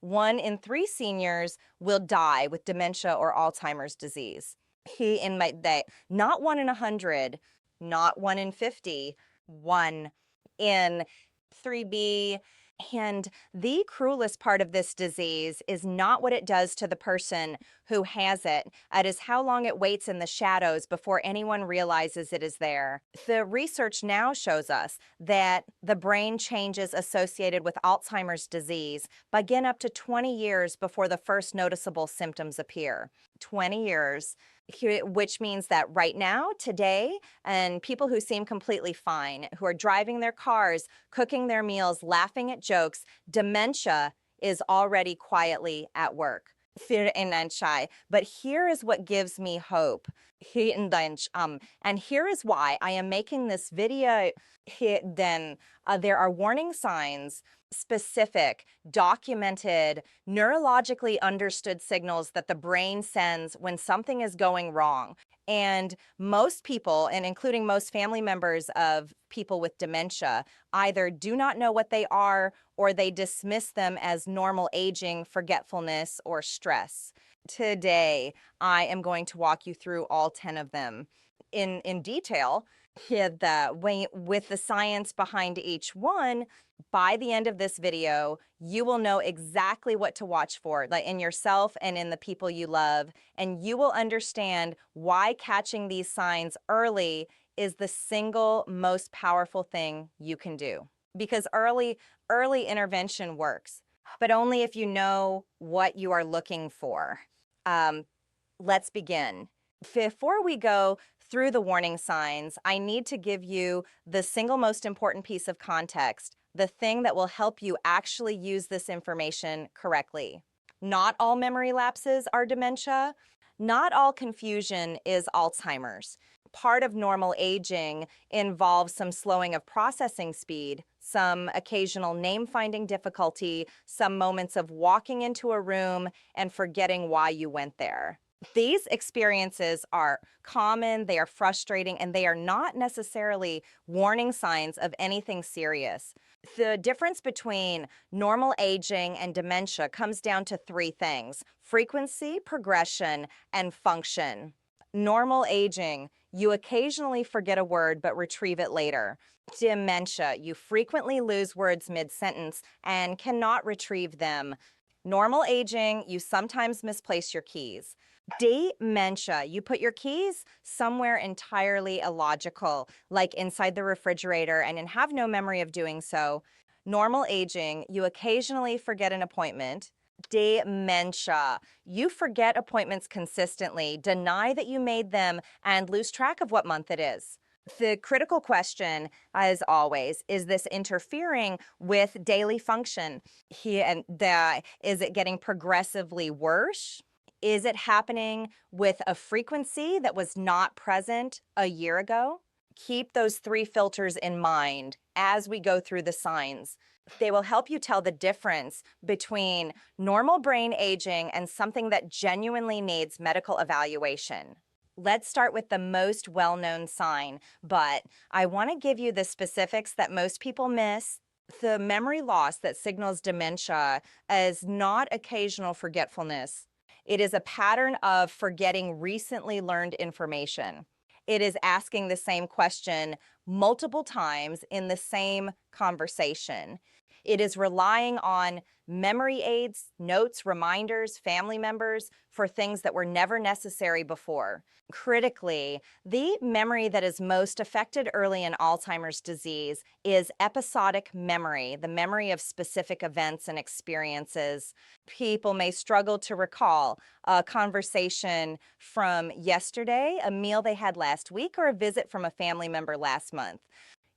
1 in 3 seniors will die with dementia or Alzheimer's disease. Not 1 in 100, not 1 in 50, 1 in 3B. And the cruelest part of this disease is not what it does to the person who has it. It is how long it waits in the shadows before anyone realizes it is there. The research now shows us that the brain changes associated with Alzheimer's disease begin up to 20 years before the first noticeable symptoms appear. 20 years. Which means that right now, today, and people who seem completely fine, who are driving their cars, cooking their meals, laughing at jokes, dementia is already quietly at work. But here is what gives me hope. And here is why I am making this video. There are warning signs, specific, documented, neurologically understood signals that the brain sends when something is going wrong. And most people, and including most family members of people with dementia, either do not know what they are or they dismiss them as normal aging, forgetfulness, or stress. Today, I am going to walk you through all 10 of them in detail. With the science behind each one. By the end of this video, you will know exactly what to watch for, like in yourself and in the people you love, and you will understand why catching these signs early is the single most powerful thing you can do. Because early intervention works, but only if you know what you are looking for. Let's begin. Before we go through the warning signs, I need to give you the single most important piece of context, the thing that will help you actually use this information correctly. Not all memory lapses are dementia. Not all confusion is Alzheimer's. Part of normal aging involves some slowing of processing speed, some occasional name-finding difficulty, some moments of walking into a room and forgetting why you went there. These experiences are common, they are frustrating, and they are not necessarily warning signs of anything serious. The difference between normal aging and dementia comes down to 3 things: frequency, progression, and function. Normal aging, you occasionally forget a word but retrieve it later. Dementia, you frequently lose words mid-sentence and cannot retrieve them. Normal aging, you sometimes misplace your keys. Dementia, you put your keys somewhere entirely illogical, like inside the refrigerator, and have no memory of doing so. Normal aging, you occasionally forget an appointment. Dementia, you forget appointments consistently, deny that you made them, and lose track of what month it is. The critical question, as always, is this interfering with daily function? Is it getting progressively worse? Is it happening with a frequency that was not present a year ago? Keep those 3 filters in mind as we go through the signs. They will help you tell the difference between normal brain aging and something that genuinely needs medical evaluation. Let's start with the most well-known sign, but I want to give you the specifics that most people miss. The memory loss that signals dementia is not occasional forgetfulness. It is a pattern of forgetting recently learned information. It is asking the same question multiple times in the same conversation. It is relying on memory aids, notes, reminders, family members for things that were never necessary before. Critically, the memory that is most affected early in Alzheimer's disease is episodic memory, the memory of specific events and experiences. People may struggle to recall a conversation from yesterday, a meal they had last week, or a visit from a family member last month.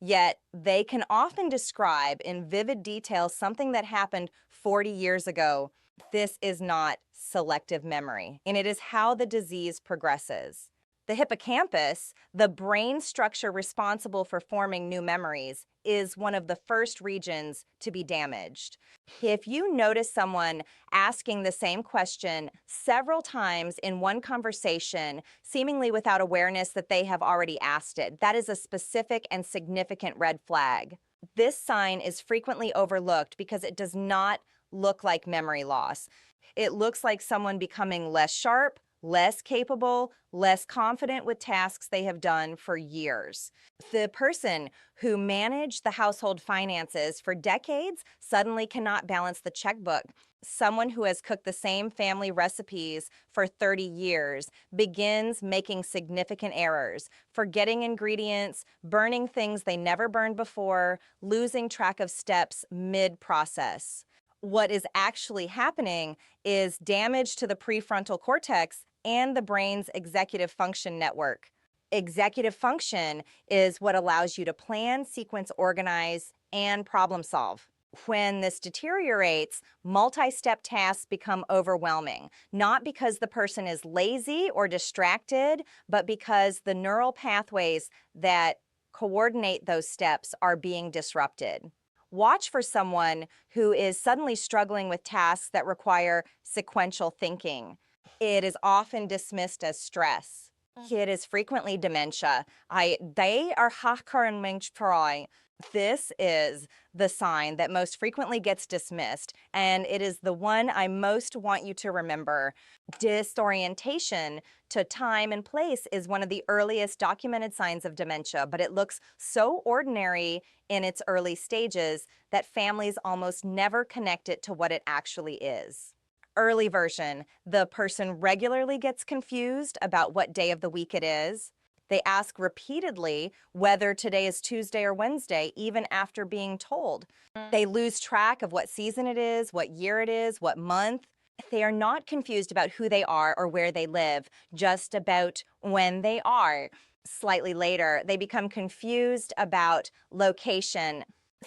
Yet they can often describe in vivid detail something that happened 40 years ago. This is not selective memory, and it is how the disease progresses. The hippocampus, the brain structure responsible for forming new memories, is one of the first regions to be damaged. If you notice someone asking the same question several times in one conversation, seemingly without awareness that they have already asked it, that is a specific and significant red flag. This sign is frequently overlooked because it does not look like memory loss. It looks like someone becoming less sharp, less capable, less confident with tasks they have done for years. The person who managed the household finances for decades suddenly cannot balance the checkbook. Someone who has cooked the same family recipes for 30 years begins making significant errors, forgetting ingredients, burning things they never burned before, losing track of steps mid-process. What is actually happening is damage to the prefrontal cortex and the brain's executive function network. Executive function is what allows you to plan, sequence, organize, and problem solve. When this deteriorates, multi-step tasks become overwhelming, not because the person is lazy or distracted, but because the neural pathways that coordinate those steps are being disrupted. Watch for someone who is suddenly struggling with tasks that require sequential thinking. It is often dismissed as stress. It is frequently dementia. They are hakarnmengfroi. This is the sign that most frequently gets dismissed, and it is the one I most want you to remember. Disorientation to time and place is one of the earliest documented signs of dementia, but it looks so ordinary in its early stages that families almost never connect it to what it actually is. Early version, the person regularly gets confused about what day of the week it is. They ask repeatedly whether today is Tuesday or Wednesday, even after being told. They lose track of what season it is, what year it is, what month. They are not confused about who they are or where they live, just about when they are. Slightly later, they become confused about location.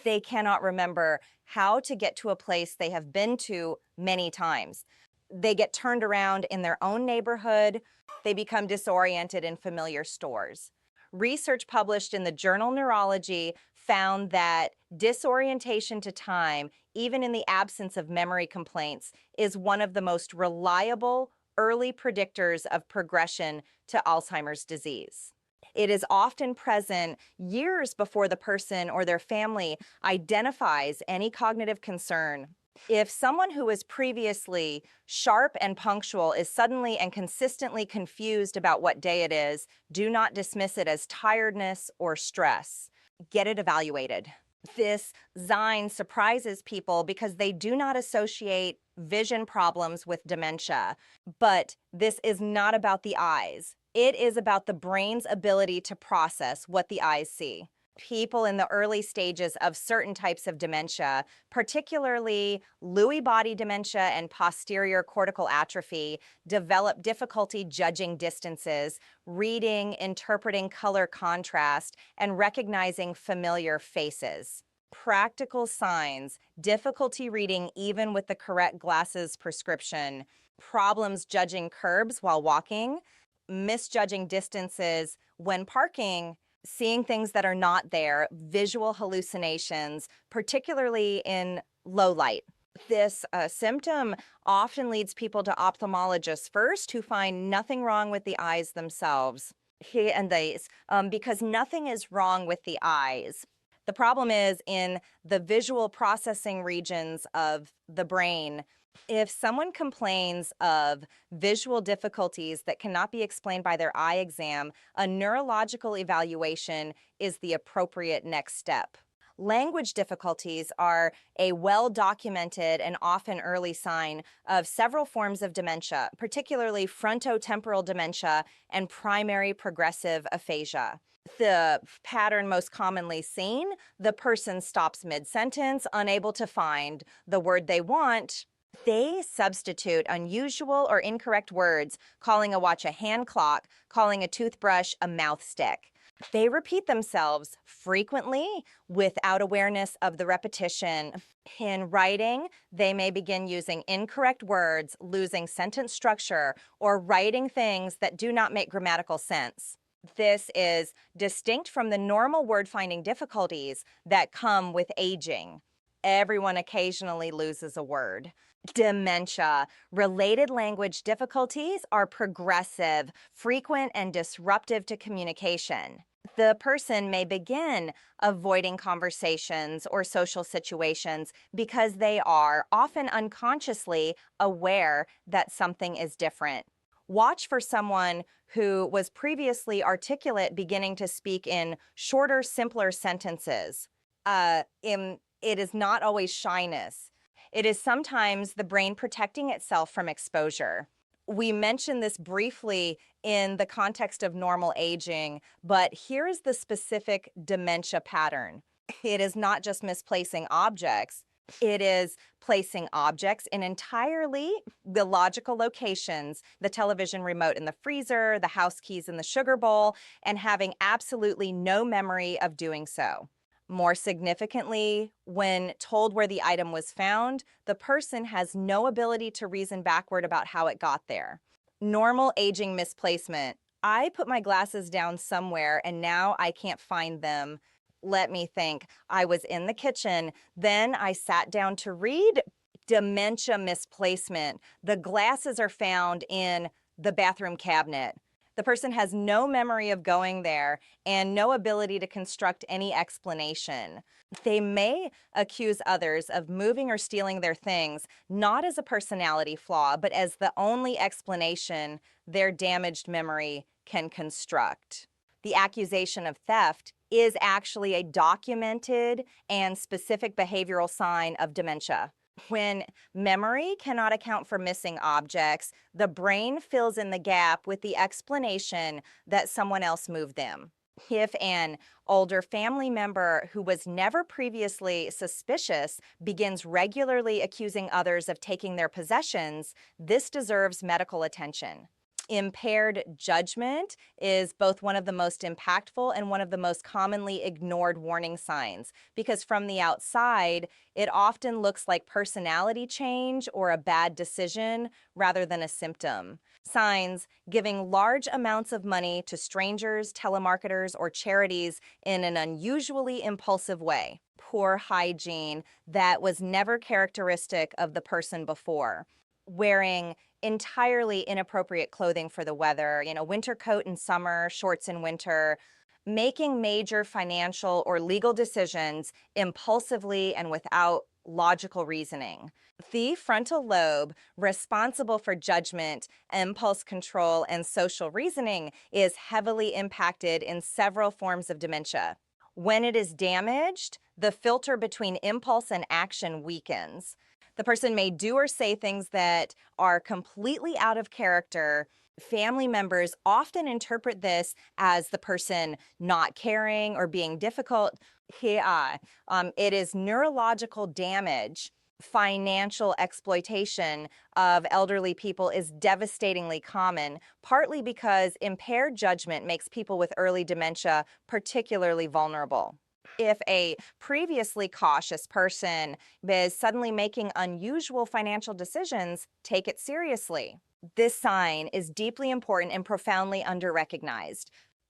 They cannot remember how to get to a place they have been to many times. They get turned around in their own neighborhood. They become disoriented in familiar stores. Research published in the journal Neurology found that disorientation to time, even in the absence of memory complaints, is one of the most reliable early predictors of progression to Alzheimer's disease. It is often present years before the person or their family identifies any cognitive concern. If someone who was previously sharp and punctual is suddenly and consistently confused about what day it is, do not dismiss it as tiredness or stress. Get it evaluated. This sign surprises people because they do not associate vision problems with dementia. But this is not about the eyes. It is about the brain's ability to process what the eyes see. People in the early stages of certain types of dementia, particularly Lewy body dementia and posterior cortical atrophy, develop difficulty judging distances, reading, interpreting color contrast, and recognizing familiar faces. Practical signs: difficulty reading even with the correct glasses prescription, problems judging curbs while walking, misjudging distances when parking, seeing things that are not there, visual hallucinations, particularly in low light. This symptom often leads people to ophthalmologists first, who find nothing wrong with the eyes themselves. Because nothing is wrong with the eyes. The problem is in the visual processing regions of the brain. If someone complains of visual difficulties that cannot be explained by their eye exam, a neurological evaluation is the appropriate next step. Language difficulties are a well-documented and often early sign of several forms of dementia, particularly frontotemporal dementia and primary progressive aphasia. The pattern most commonly seen: the person stops mid-sentence, unable to find the word they want. They substitute unusual or incorrect words, calling a watch a hand clock, calling a toothbrush a mouth stick. They repeat themselves frequently without awareness of the repetition. In writing, they may begin using incorrect words, losing sentence structure, or writing things that do not make grammatical sense. This is distinct from the normal word-finding difficulties that come with aging. Everyone occasionally loses a word. Dementia. Related language difficulties are progressive, frequent, and disruptive to communication. The person may begin avoiding conversations or social situations because they are often unconsciously aware that something is different. Watch for someone who was previously articulate beginning to speak in shorter, simpler sentences. It is not always shyness. It is sometimes the brain protecting itself from exposure. We mentioned this briefly in the context of normal aging, but here is the specific dementia pattern. It is not just misplacing objects, it is placing objects in entirely illogical locations, the television remote in the freezer, the house keys in the sugar bowl, and having absolutely no memory of doing so. More significantly, when told where the item was found, the person has no ability to reason backward about how it got there. Normal aging misplacement. I put my glasses down somewhere and now I can't find them. Let me think. I was in the kitchen, then I sat down to read. Dementia misplacement. The glasses are found in the bathroom cabinet. The person has no memory of going there and no ability to construct any explanation. They may accuse others of moving or stealing their things, not as a personality flaw, but as the only explanation their damaged memory can construct. The accusation of theft is actually a documented and specific behavioral sign of dementia. When memory cannot account for missing objects, the brain fills in the gap with the explanation that someone else moved them. If an older family member who was never previously suspicious begins regularly accusing others of taking their possessions, this deserves medical attention. Impaired judgment is both one of the most impactful and one of the most commonly ignored warning signs, because from the outside, it often looks like personality change or a bad decision rather than a symptom. Signs: giving large amounts of money to strangers, telemarketers, or charities in an unusually impulsive way. Poor hygiene that was never characteristic of the person before. Wearing entirely inappropriate clothing for the weather, winter coat in summer, shorts in winter, making major financial or legal decisions impulsively and without logical reasoning. The frontal lobe, responsible for judgment, impulse control, and social reasoning, is heavily impacted in several forms of dementia. When it is damaged, the filter between impulse and action weakens. The person may do or say things that are completely out of character. Family members often interpret this as the person not caring or being difficult. It is neurological damage. Financial exploitation of elderly people is devastatingly common, partly because impaired judgment makes people with early dementia particularly vulnerable. If a previously cautious person is suddenly making unusual financial decisions, take it seriously. This sign is deeply important and profoundly underrecognized.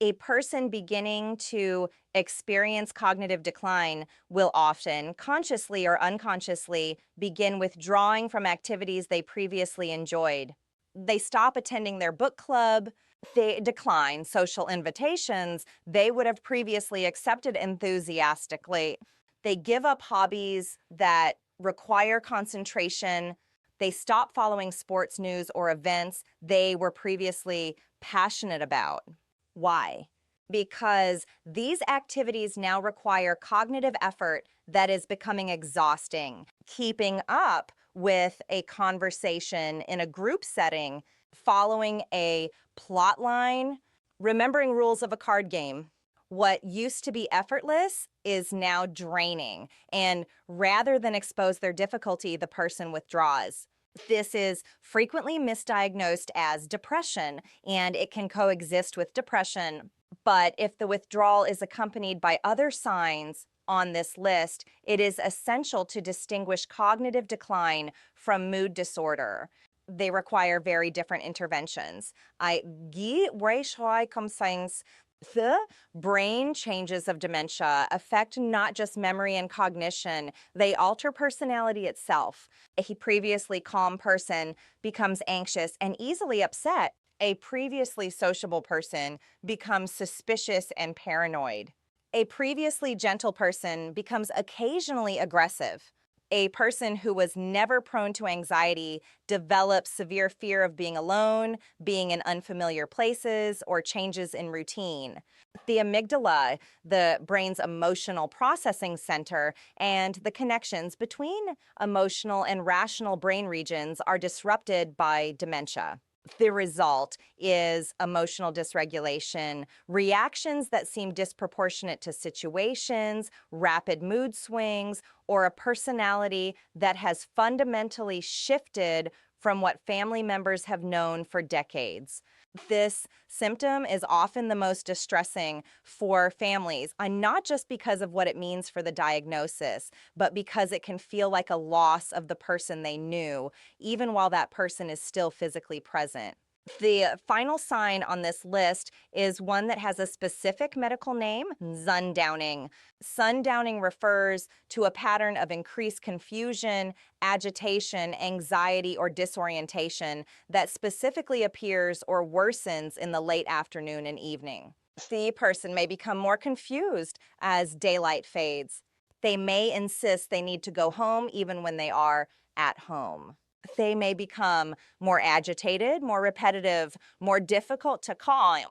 A person beginning to experience cognitive decline will often, consciously or unconsciously, begin withdrawing from activities they previously enjoyed. They stop attending their book club. They decline social invitations they would have previously accepted enthusiastically. They give up hobbies that require concentration. They stop following sports news or events they were previously passionate about. Why? Because these activities now require cognitive effort that is becoming exhausting. Keeping up with a conversation in a group setting, following a plot line, remembering rules of a card game. What used to be effortless is now draining, and rather than expose their difficulty, the person withdraws. This is frequently misdiagnosed as depression, and it can coexist with depression. But if the withdrawal is accompanied by other signs on this list, it is essential to distinguish cognitive decline from mood disorder. They require very different interventions. The brain changes of dementia affect not just memory and cognition, they alter personality itself. A previously calm person becomes anxious and easily upset A previously sociable person becomes suspicious and paranoid. A previously gentle person becomes occasionally aggressive. A person who was never prone to anxiety develops severe fear of being alone, being in unfamiliar places, or changes in routine. The amygdala, the brain's emotional processing center, and the connections between emotional and rational brain regions are disrupted by dementia. The result is emotional dysregulation, reactions that seem disproportionate to situations, rapid mood swings, or a personality that has fundamentally shifted from what family members have known for decades. This symptom is often the most distressing for families, and not just because of what it means for the diagnosis, but because it can feel like a loss of the person they knew, even while that person is still physically present. The final sign on this list is one that has a specific medical name, sundowning. Sundowning refers to a pattern of increased confusion, agitation, anxiety, or disorientation that specifically appears or worsens in the late afternoon and evening. The person may become more confused as daylight fades. They may insist they need to go home even when they are at home. They may become more agitated, more repetitive, more difficult to calm.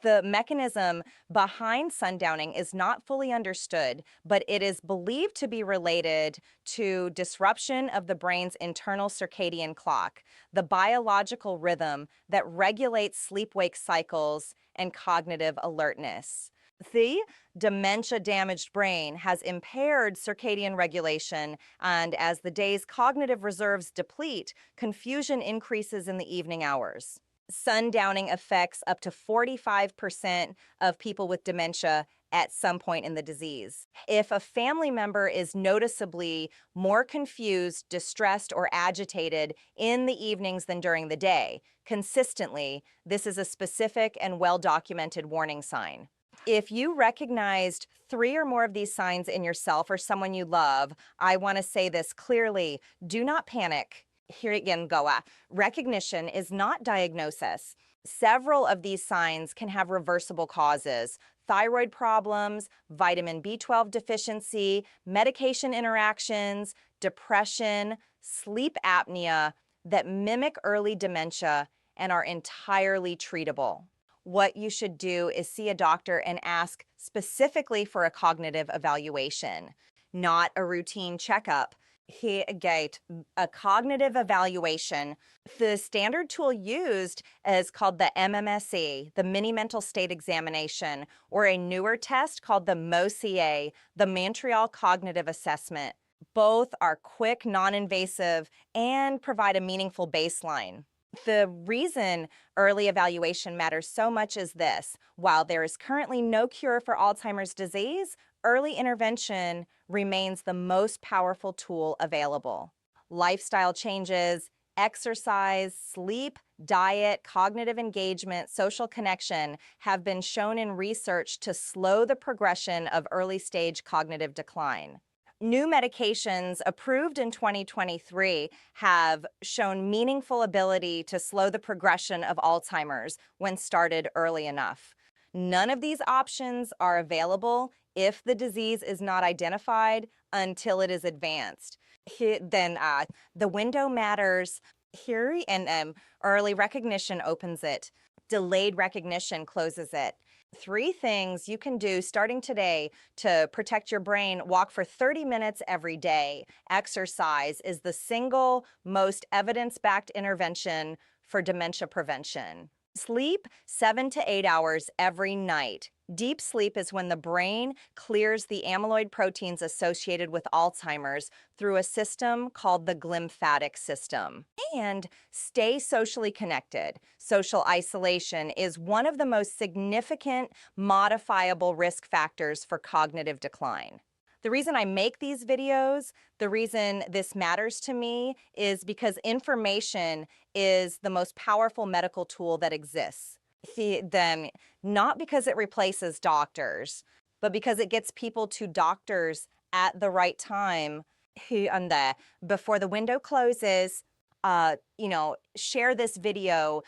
The mechanism behind sundowning is not fully understood, but it is believed to be related to disruption of the brain's internal circadian clock, the biological rhythm that regulates sleep-wake cycles and cognitive alertness. The dementia-damaged brain has impaired circadian regulation, and as the day's cognitive reserves deplete, confusion increases in the evening hours. Sundowning affects up to 45% of people with dementia at some point in the disease. If a family member is noticeably more confused, distressed, or agitated in the evenings than during the day, consistently, this is a specific and well-documented warning sign. If you recognized 3 or more of these signs in yourself or someone you love, I want to say this clearly. Do not panic. Here again, Goa. Recognition is not diagnosis. Several of these signs can have reversible causes: thyroid problems, vitamin B12 deficiency, medication interactions, depression, sleep apnea that mimic early dementia and are entirely treatable. What you should do is see a doctor and ask specifically for a cognitive evaluation, not a routine checkup. A cognitive evaluation. The standard tool used is called the MMSE, the Mini Mental State Examination, or a newer test called the MOCA, the Montreal Cognitive Assessment. Both are quick, non-invasive, and provide a meaningful baseline. The reason early evaluation matters so much is this: while there is currently no cure for Alzheimer's disease, early intervention remains the most powerful tool available. Lifestyle changes, exercise, sleep, diet, cognitive engagement, social connection have been shown in research to slow the progression of early-stage cognitive decline. New medications approved in 2023 have shown meaningful ability to slow the progression of Alzheimer's when started early enough. None of these options are available if the disease is not identified until it is advanced. The window matters here, and early recognition opens it. Delayed recognition closes it. 3 things you can do starting today to protect your brain: walk for 30 minutes every day. Exercise is the single most evidence-backed intervention for dementia prevention. Sleep 7 to 8 hours every night. Deep sleep is when the brain clears the amyloid proteins associated with Alzheimer's through a system called the glymphatic system. And stay socially connected. Social isolation is one of the most significant modifiable risk factors for cognitive decline. The reason I make these videos, the reason this matters to me, is because information is the most powerful medical tool that exists. Not because it replaces doctors, but because it gets people to doctors at the right time. Before the window closes, share this video.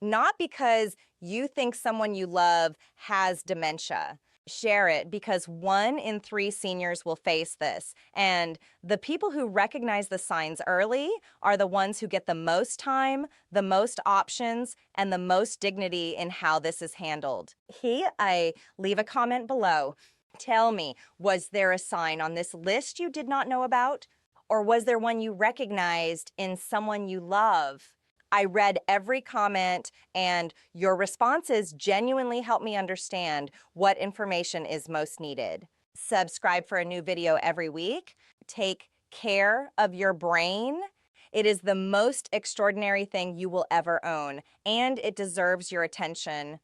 not because you think someone you love has dementia. Share it because 1 in 3 seniors will face this. And the people who recognize the signs early are the ones who get the most time, the most options, and the most dignity in how this is handled. Leave a comment below. Tell me, was there a sign on this list you did not know about? Or was there one you recognized in someone you love? I read every comment, and your responses genuinely help me understand what information is most needed. Subscribe for a new video every week. Take care of your brain. It is the most extraordinary thing you will ever own, and it deserves your attention